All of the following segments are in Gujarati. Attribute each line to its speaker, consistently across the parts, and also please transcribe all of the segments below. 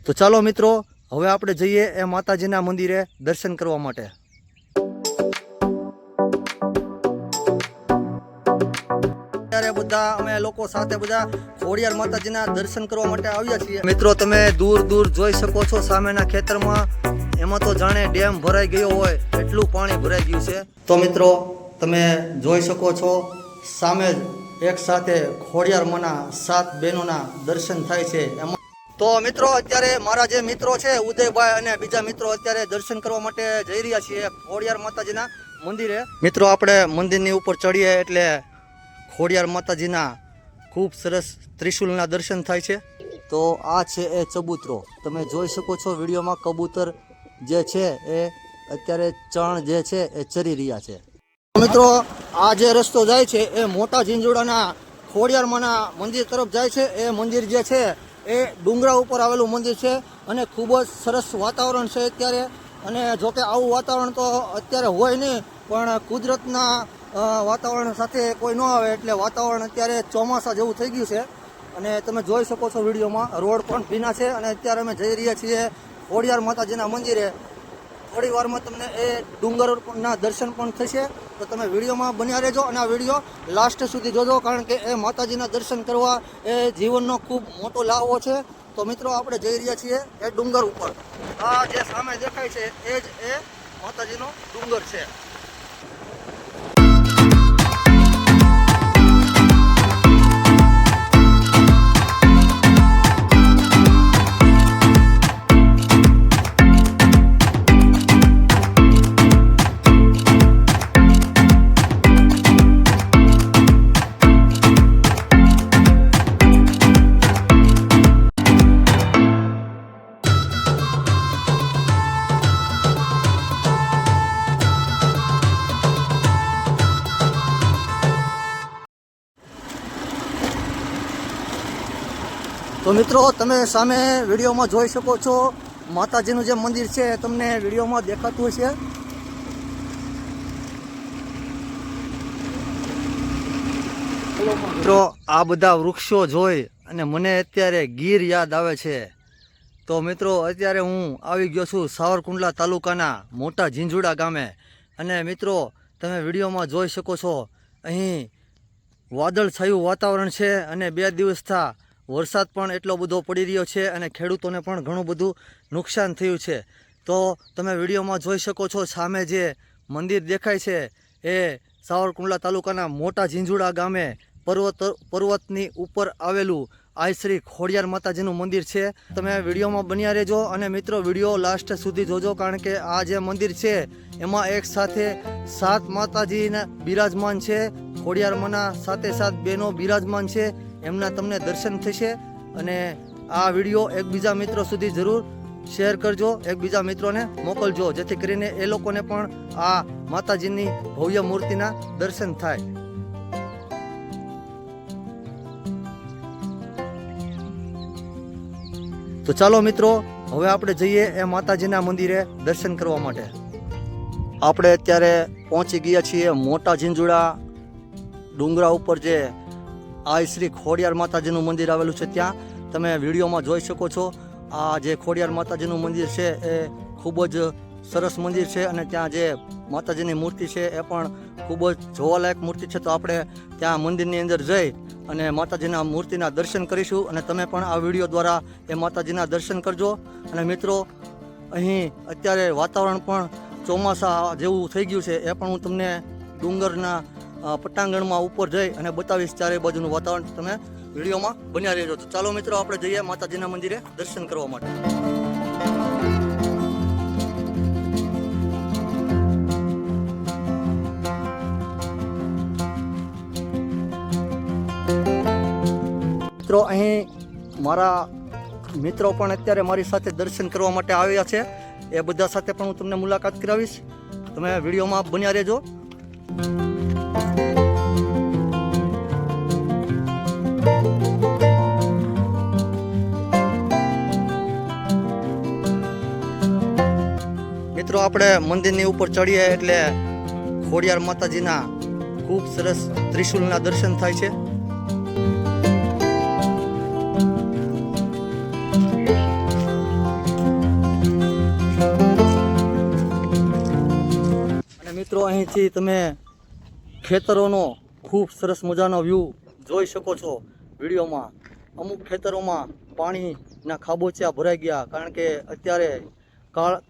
Speaker 1: તો ચાલો મિત્રો, હવે આપણે જઈએ એ માતાજીના મંદિરે દર્શન કરવા માટે. અત્યારે બધા અમે લોકો સાથે બધા ખોડિયાર માતાજીના દર્શન કરવા માટે આવ્યા છીએ. મિત્રો તમે દૂર દૂર જોઈ શકો છો સામેના ખેતરમાં, એમાં તો જાણે ડેમ ભરાઈ ગયો હોય એટલું પાણી ભરાઈ ગયું છે. તો મિત્રો તમે જોઈ શકો છો સામે જ એક સાથે ખોડિયાર માના 7 બહેનોના દર્શન થાય છે. એમાં તો મિત્રો અત્યારે મારા જે મિત્રો છે ઉદયભાઈ અને બીજા મિત્રો અત્યારે દર્શન કરવા માટે જઈ રહ્યા છીએ ખોડિયાર માતાજીના મંદિરે. મિત્રો આપણે મંદિરની ઉપર ચડીએ એટલે ખોડિયાર માતાજીના ખૂબ સરસ ત્રિશુલના દર્શન થાય છે. તો આ છે એ ચબૂતરો, તમે જોઈ શકો છો વિડીયોમાં. કબૂતર જે છે એ અત્યારે ચણ જે છે એ ચરી રહ્યા છે. મિત્રો આ જે રસ્તો જાય છે એ મોટા ઝીંઝુડાના ખોડિયાર માના મંદિર તરફ જાય છે. એ મંદિર જે છે એ ડુંગરા ઉપર આવેલું મંદિર છે અને ખૂબ જ સરસ વાતાવરણ છે અત્યારે. અને જોકે આવું વાતાવરણ તો અત્યારે હોય નહીં, પણ કુદરતના વાતાવરણ સાથે કોઈ ન આવે એટલે વાતાવરણ અત્યારે ચોમાસા જેવું થઈ ગયું છે. અને તમે જોઈ શકો છો વિડીયોમાં રોડ પણ ભીના છે. અને અત્યારે અમે જઈ રહ્યા છીએ ખોડિયાર માતાજીના મંદિરે. થોડી વારમાં તમને એ ડુંગરના દર્શન પણ થશે. તો તમે વિડીયોમાં બન્યા રહેજો અને આ વિડીયો લાસ્ટ સુધી જોજો, કારણ કે એ માતાજીના દર્શન કરવા એ જીવનનો ખૂબ મોટો લાવો છે. તો મિત્રો આપણે જઈ રહ્યા છીએ એ ડુંગર ઉપર. આ જે સામે દેખાય છે એ જ એ માતાજીનો ડુંગર છે. તો મિત્રો તમે સામે વિડીયોમાં જોઈ શકો છો માતાજીનું જે મંદિર છે તમને વિડીયોમાં દેખાતું હશે. મિત્રો આ બધા વૃક્ષો જોઈ અને મને અત્યારે ગીર યાદ આવે છે. તો મિત્રો અત્યારે હું આવી ગયો છું સાવરકુંડલા તાલુકાના મોટા ઝીંઝુડા ગામે. અને મિત્રો તમે વિડીયોમાં જોઈ શકો છો અહીં વાદળછાયું વાતાવરણ છે અને 2 દિવસથી વરસાદ પણ એટલો બધો પડી રહ્યો છે અને ખેડૂતોને પણ ઘણું બધું નુકસાન થયું છે. તો તમે વિડીયોમાં જોઈ શકો છો સામે જે મંદિર દેખાય છે એ સાવરકુંડલા તાલુકાના મોટા ઝીંઝુડા ગામે પર્વતની ઉપર આવેલું આઈ શ્રી ખોડિયાર માતાજીનું મંદિર છે. તમે વિડીયોમાં બન્યા રહેજો અને મિત્રો વિડીયો લાસ્ટ સુધી જોજો, કારણ કે આ જે મંદિર છે એમાં એક સાથે 7 માતાજીના બિરાજમાન છે. ખોડિયાર માના 7 બહેનો બિરાજમાન છે, એમના તમને દર્શન થશે. અને આ વિડીયો એકબીજા મિત્રો સુધી જરૂર શેર કરજો, એકબીજા મિત્રોને મોકલજો, જેથી કરીને એ લોકોને પણ આ માતાજીની ભવ્ય મૂર્તિના દર્શન થાય. તો ચાલો મિત્રો, હવે આપણે જઈએ એ માતાજીના મંદિરે દર્શન કરવા માટે. આપણે અત્યારે પહોંચી ગયા છીએ મોટા ઝીંઝુડા ડુંગરા ઉપર જે આ શ્રી ખોડિયાર માતાજીનું મંદિર આવેલું છે. ત્યાં તમે વિડીયોમાં જોઈ શકો છો આ જે ખોડિયાર માતાજીનું મંદિર છે એ ખૂબ જ સરસ મંદિર છે. અને ત્યાં જે માતાજીની મૂર્તિ છે એ પણ ખૂબ જ જોવાલાયક મૂર્તિ છે. તો આપણે ત્યાં મંદિરની અંદર જઈ અને માતાજીના મૂર્તિના દર્શન કરીશું. અને તમે પણ આ વિડીયો દ્વારા એ માતાજીના દર્શન કરજો. અને મિત્રો અહીં અત્યારે વાતાવરણ પણ ચોમાસા જેવું થઈ ગયું છે, એ પણ હું તમને ડુંગરના પટાંગણમાં ઉપર જઈ અને બતાવીશ ચારે બાજુનું વાતાવરણ. તમે વિડીયોમાં બન્યા રહેજો. તો ચાલો મિત્રો આપણે જઈએ માતાજીના મંદિરે દર્શન કરવા માટે. મિત્રો અહીં મારા મિત્રો પણ અત્યારે મારી સાથે દર્શન કરવા માટે આવ્યા છે. એ બધા સાથે પણ હું તમને મુલાકાત કરાવીશ. તમે વિડીયોમાં બન્યા રહેજો. મિત્રો આપણે મંદિરની ઉપર ચડીએ એટલે ખોડિયાર માતાજીના ખૂબ સરસ ત્રિશુલના દર્શન થાય છે. અહીંથી તમે ખેતરોનો ખૂબ સરસ મજાનો વ્યૂ જોઈ શકો છો વિડીયોમાં. અમુક ખેતરોમાં પાણીના ખાબોચિયા ભરાઈ ગયા, કારણ કે અત્યારે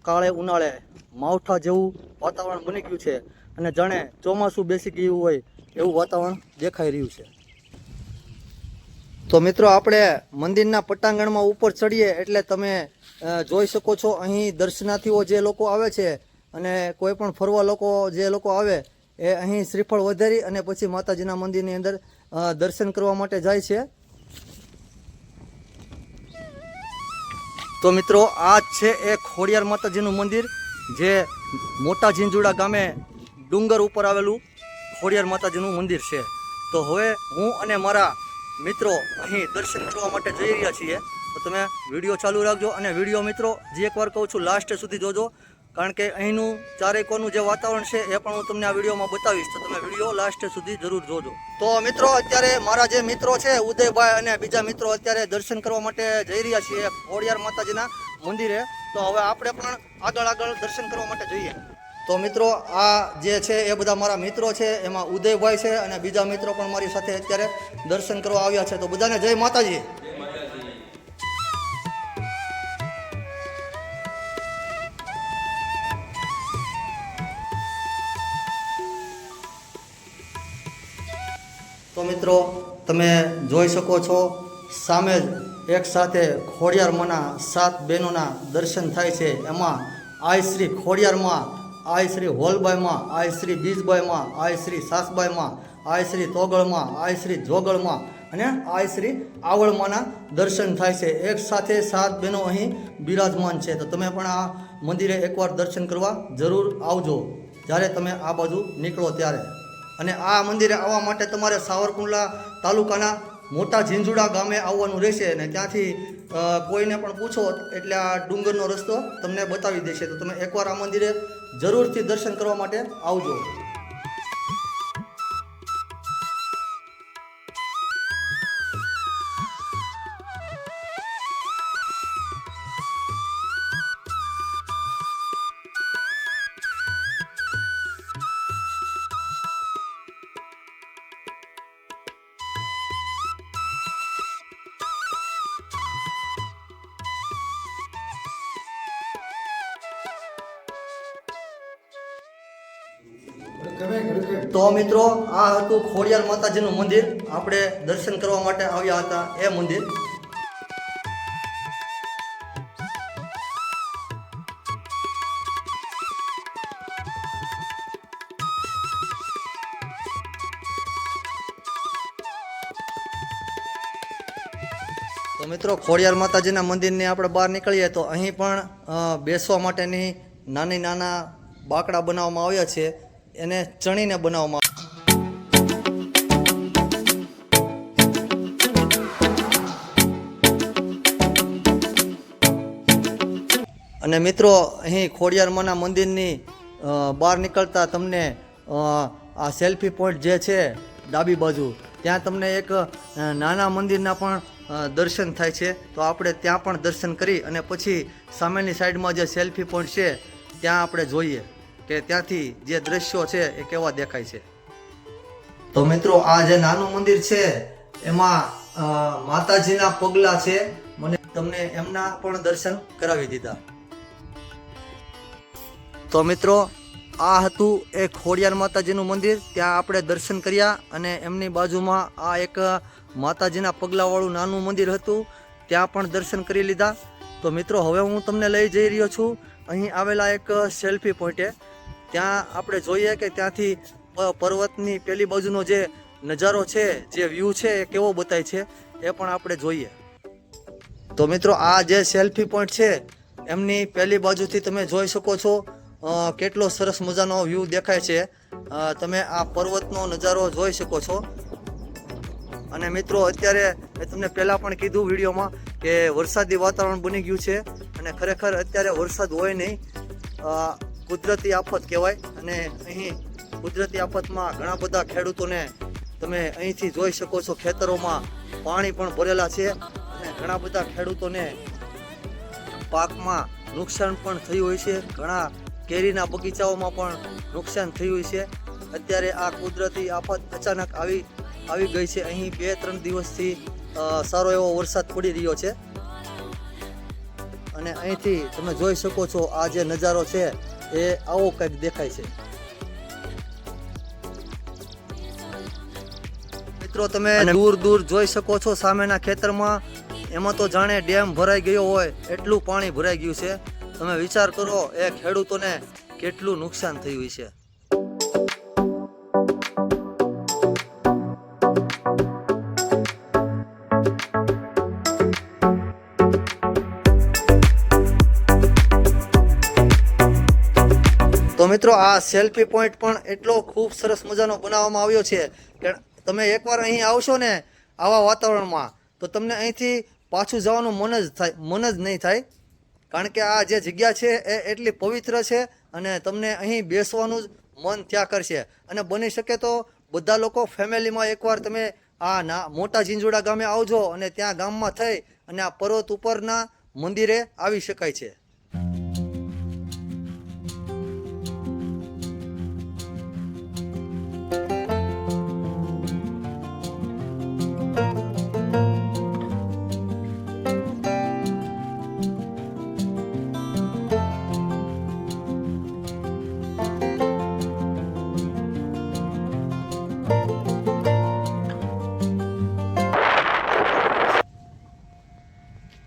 Speaker 1: કાળે ઉનાળે માવઠા જેવું વાતાવરણ બની ગયું છે અને જાણે ચોમાસું બેસી ગયું હોય એવું વાતાવરણ દેખાઈ રહ્યું છે. તો મિત્રો આપણે મંદિરના પટાંગણમાં ઉપર ચડીએ એટલે તમે જોઈ શકો છો અહીં દર્શનાર્થીઓ જે લોકો આવે છે અને કોઈ પણ ફરવા લોકો જે લોકો આવે એ અહીં શ્રીફળ વધારી અને પછી માતાજીના મંદિરની અંદર દર્શન કરવા માટે જાય છે. તો મિત્રો આ જ છે એ ખોડિયાર માતાજીનું મંદિર, જે મોટા ઝીંઝુડા ગામે ડુંગર ઉપર આવેલું ખોડિયાર માતાજીનું મંદિર છે. તો હવે હું અને મારા મિત્રો અહીં દર્શન કરવા માટે જઈ રહ્યા છીએ. તો તમે વિડીયો ચાલુ રાખજો અને વિડીયો મિત્રો જે એકવાર કહું છું લાસ્ટ સુધી જોજો, કારણ કે અહીંનું ચારેકોનું જે વાતાવરણ છે એ પણ હું તમને આ વિડીયોમાં બતાવીશ. તો તમે વિડીયો લાસ્ટ સુધી જરૂર જોજો. તો મિત્રો અત્યારે મારા જે મિત્રો છે ઉદયભાઈ અને બીજા મિત્રો અત્યારે દર્શન કરવા માટે જઈ રહ્યા છીએ ખોડિયાર માતાજીના મંદિરે. તો હવે આપણે પણ આગળ દર્શન કરવા માટે જઈએ. તો મિત્રો આ જે છે એ બધા મારા મિત્રો છે, એમાં ઉદયભાઈ છે અને બીજા મિત્રો પણ મારી સાથે અત્યારે દર્શન કરવા આવ્યા છે. તો બધાને જય માતાજી. તો મિત્રો તમે જોઈ શકો છો સામે જ એક સાથે ખોડિયારમાં 7 બહેનોના દર્શન થાય છે. એમાં આઈ શ્રી ખોડિયારમાં, આઈ શ્રી હોલબાઈમાં, આઈ શ્રી બીજબાઈમાં, આઈ શ્રી સાસબાઈમાં, આઈ શ્રી તોગળમાં, આઈ શ્રી જોગળમાં અને આઈ શ્રી આવળમાંના દર્શન થાય છે. એક સાથે 7 બહેનો અહીં બિરાજમાન છે. તો તમે પણ આ મંદિરે એકવાર દર્શન કરવા જરૂર આવજો જ્યારે તમે આ બાજુ નીકળો ત્યારે. અને આ મંદિરે આવવા માટે તમારે સાવરકુંડલા તાલુકાના મોટા ઝીંઝુડા ગામે આવવાનું રહેશે અને ત્યાંથી કોઈને પણ પૂછો એટલે આ ડુંગરનો રસ્તો તમને બતાવી દેશે. તો તમે એકવાર આ મંદિરે જરૂરથી દર્શન કરવા માટે આવજો. તો મિત્રો આ હતું ખોડિયાર માતાજીનું મંદિર. આપણે દર્શન કરવા માટે આવ્યા હતા એ મંદિર. તો મિત્રો ખોડિયાર માતાજીના મંદિરની આપણે બહાર નીકળીએ તો અહીં પણ બેસવા માટેની નાના બાકડા બનાવવામાં આવ્યા છે. એને ચણીને બનાવવામાં અને મિત્રો અહીં ખોડિયારમાંના મંદિરની બહાર નીકળતા તમને આ સેલ્ફી પોઈન્ટ જે છે ડાબી બાજુ, ત્યાં તમને એક નાના મંદિરના પણ દર્શન થાય છે. તો આપણે ત્યાં પણ દર્શન કરી અને પછી સામેની સાઈડમાં જે સેલ્ફી પોઈન્ટ છે ત્યાં આપણે જોઈએ કે ત્યાંથી જે દ્રશ્યો છે એ કેવા દેખાય છે. તો મિત્રો આ જે નાનું મંદિર છે એમાં માતાજીના પગલા છે. મને તમને એમના પણ દર્શન કરાવી દીધા. તો મિત્રો આ હતું એ ખોડિયાર માતાજીનું મંદિર. ત્યાં આપણે દર્શન કર્યા અને એમની બાજુમાં આ એક માતાજીના પગલાવાળું નાનું મંદિર હતું, ત્યાં પણ દર્શન કરી લીધા. તો મિત્રો હવે હું તમને લઈ જઈ રહ્યો છું અહીં આવેલા એક સેલ્ફી પોઈન્ટે. ત્યાં આપણે જોઈએ કે ત્યાંથી પર્વતની પેલી બાજુનો જે નજારો છે, જે વ્યૂ છે એ કેવો બતાય છે એ પણ આપણે જોઈએ. તો મિત્રો આ જે સેલ્ફી પોઈન્ટ છે એમની પહેલી બાજુથી તમે જોઈ શકો છો કેટલો સરસ મજાનો વ્યૂ દેખાય છે. તમે આ પર્વતનો નજારો જોઈ શકો છો. અને મિત્રો અત્યારે મેં તમને પહેલાં પણ કીધું વિડીયોમાં કે વરસાદી વાતાવરણ બની ગયું છે અને ખરેખર અત્યારે વરસાદ હોય નહીં, કુદરતી આફત કહેવાય. અને અહીં કુદરતી આફતમાં ઘણા બધા ખેડૂતોને તમે અહીંથી જોઈ શકો છો ખેતરોમાં પાણી પણ ભરેલા છે અને ઘણા બધા ખેડૂતોને પાકમાં નુકસાન પણ થયું હોય છે. ઘણા કેરીના બગીચાઓમાં પણ નુકસાન થયું છે. અત્યારે આ કુદરતી આફત અચાનક આવી ગઈ છે. અહીં 2-3 દિવસથી સારો એવો વરસાદ પડી રહ્યો છે અને અહીંથી તમે જોઈ શકો છો આ જે નજારો છે એ આવો કંઈક દેખાય છે. મિત્રો તમે દૂર દૂર જોઈ શકો છો સામેના ખેતરમાં, એમાં તો જાણે ડેમ ભરાઈ ગયો હોય એટલું પાણી ભરાઈ ગયું છે. તમે વિચાર કરો એ ખેડૂતોને કેટલું નુકસાન થયું છે. તો મિત્રો આ સેલ્ફી પોઈન્ટ પણ એટલો ખૂબ સરસ મજાનો બનાવવામાં આવ્યો છે કે તમે એકવાર અહીં આવશો ને આવા વાતાવરણમાં તો તમને અહીંથી પાછું જવાનું મન જ નહીં થાય. કારણ કે આ જે જગ્યા છે એ એટલી પવિત્ર છે અને તમને અહીં બેસવાનું જ મન થયા કરશે. અને બની શકે તો બધા લોકો ફેમિલીમાં એકવાર તમે આ મોટા ઝીંઝુડા ગામે આવજો અને ત્યાં ગામમાં થઈ અને આ પર્વત ઉપરના મંદિરે આવી શકાય છે.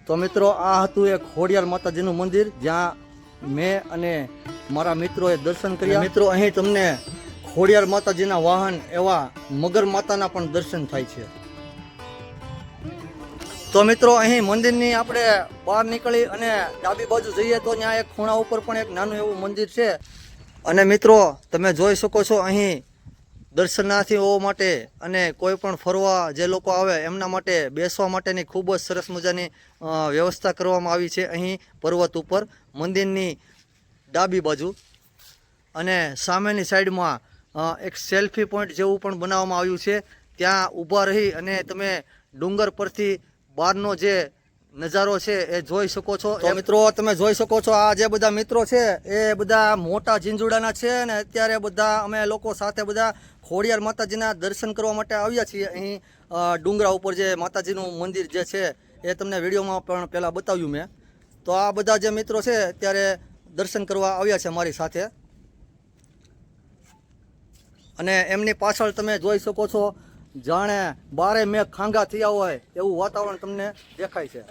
Speaker 1: તો મિત્રો આ હતું એક ખોડિયાર માતાજીનું મંદિર જ્યાં મેં અને મારા મિત્રોએ દર્શન કર્યા. મિત્રો અહીં તમને ખોડિયાર માતાજીના વાહન એવા મગર માતાના પણ દર્શન થાય છે. તો મિત્રો અહીં મંદિરની આપણે બહાર નીકળી અને ડાબી બાજુ જઈએ તો ત્યાં એક ખૂણા ઉપર પણ એક નાનું એવું મંદિર છે. અને મિત્રો તમે જોઈ શકો છો અહીં દર્શનાર્થીઓ માટે અને કોઈ પણ ફરવા જે લોકો આવે એમના માટે બેસવા માટેની ખૂબ જ સરસ મજાની વ્યવસ્થા કરવામાં આવી છે અહીં પર્વત ઉપર મંદિરની ડાબી બાજુ. અને સામેની સાઈડમાં એક સેલ્ફી પોઈન્ટ જેવું પણ બનાવવામાં આવ્યું છે. ત્યાં ઊભા રહી અને તમે ડુંગર પરથી બહારનો જે નજારો છે એ જોઈ શકો છો. તો મિત્રો તમે જોઈ શકો છો આ જે બધા મિત્રો છે એ બધા મોટા ઝીંઝુડાના છે અને અત્યારે બધા અમે લોકો સાથે બધા ખોડિયાર માતાજીના દર્શન કરવા માટે આવ્યા છીએ. અહીં ડુંગરા ઉપર જે માતાજીનું મંદિર જે છે એ તમને વિડીયોમાં પણ પહેલાં બતાવ્યું મેં. તો આ બધા જે મિત્રો છે અત્યારે દર્શન કરવા આવ્યા છે મારી સાથે. અને એમની પાછળ તમે જોઈ શકો છો જાણે બારે મેઘ ખાંગા થયા હોય એવું વાતાવરણ તમને દેખાય છે.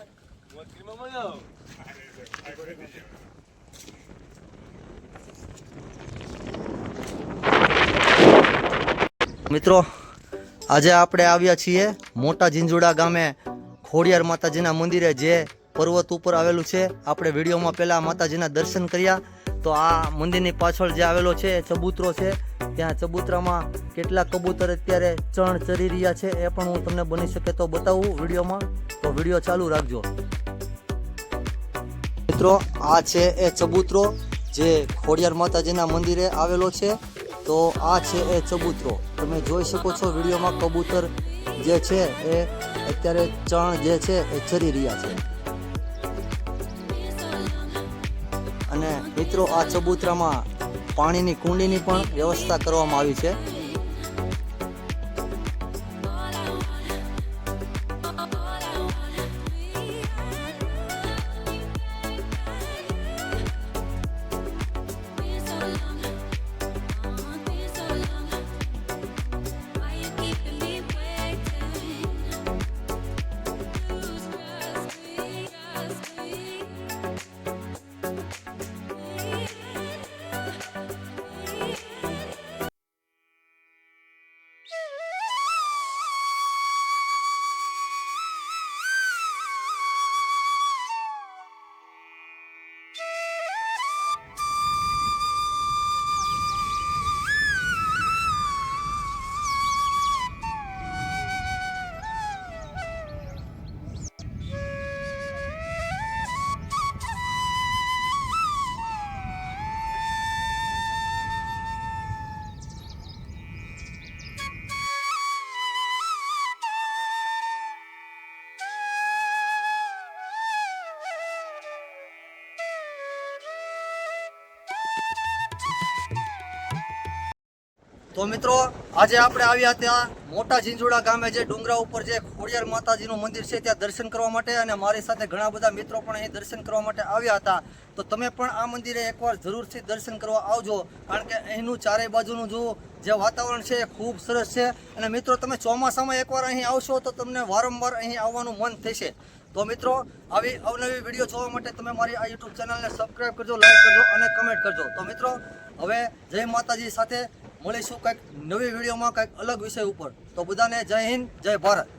Speaker 1: મિત્રો આજે આપણે આવ્યા છીએ મોટા ઝીંઝુડા ગામે ખોડિયાર માતાજીના મંદિરે જે પર્વત ઉપર આવેલું છે. આપણે વિડીયોમાં પહેલાં માતાજીના દર્શન કર્યા. તો આ મંદિરની પાછળ જે આવેલો છે એ ચબૂતરો છે. ત્યાં ચબૂતરામાં કેટલા કબૂતર અત્યારે ચણ ચરી રહ્યા છે એ પણ હું તમને બની શકે તો બતાવું વિડીયોમાં. તો વિડીયો ચાલુ રાખજો. મિત્રો આ છે એ ચબૂતરો જે ખોડિયાર માતાજીના મંદિરે આવેલો છે. તો આ છે એ ચબૂતરો તમે જોઈ શકો છો વિડીયોમાં. કબૂતર જે છે એ અત્યારે ચણ જે છે એ ચરી રહ્યા છે. અને મિત્રો આ ચબૂતરામાં પાણીની કુંડીની પણ વ્યવસ્થા કરવામાં આવી છે. તો મિત્રો આજે આપણે આવ્યા ત્યાં મોટા ઝીંઝુડા ગામે જે ડુંગરા ઉપર જે ખોડિયાર માતાજીનું મંદિર છે ત્યાં દર્શન કરવા માટે, અને મારી સાથે ઘણા બધા મિત્રો પણ અહીં દર્શન કરવા માટે આવ્યા હતા. તો તમે પણ આ મંદિરે એકવાર જરૂરથી દર્શન કરવા આવજો, કારણ કે અહીંનું ચારે બાજુનું જે વાતાવરણ છે એ ખૂબ સરસ છે. અને મિત્રો તમે ચોમાસામાં એકવાર અહીં આવશો તો તમને વારંવાર અહીં આવવાનું મન થશે. તો મિત્રો આવી અવનવી વિડીયો જોવા માટે તમે મારી આ યુટ્યુબ ચેનલને સબસ્ક્રાઈબ કરજો, લાઈક કરજો અને કમેન્ટ કરજો. તો મિત્રો હવે જય માતાજી સાથે મળીશું કંઈક નવી વિડીયોમાં કંઈક અલગ વિષય ઉપર. તો બધાને જય હિન્દ, જય ભારત.